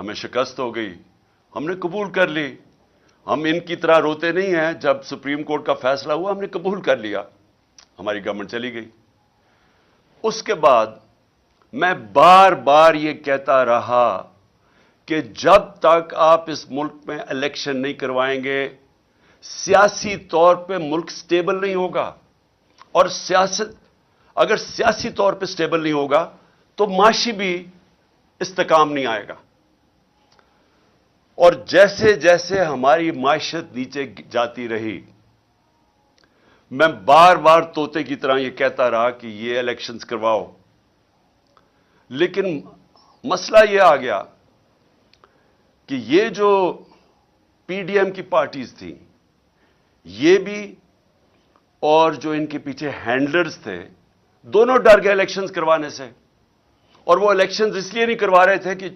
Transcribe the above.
ہمیں شکست ہو گئی، ہم نے قبول کر لی. ہم ان کی طرح روتے نہیں ہیں. جب سپریم کورٹ کا فیصلہ ہوا ہم نے قبول کر لیا، ہماری گورنمنٹ چلی گئی. اس کے بعد میں بار بار یہ کہتا رہا کہ جب تک آپ اس ملک میں الیکشن نہیں کروائیں گے سیاسی طور پہ ملک سٹیبل نہیں ہوگا. اور اگر سیاسی طور پہ سٹیبل نہیں ہوگا تو معاشی بھی استحکام نہیں آئے گا. اور جیسے جیسے ہماری معیشت نیچے جاتی رہی میں بار بار طوطے کی طرح یہ کہتا رہا کہ یہ الیکشنز کرواؤ. لیکن مسئلہ یہ آ گیا کہ یہ جو پی ڈی ایم کی پارٹیز تھیں یہ بھی اور جو ان کے پیچھے ہینڈلرز تھے دونوں ڈر گئے الیکشنز کروانے سے. اور وہ الیکشنز اس لیے نہیں کروا رہے تھے کہ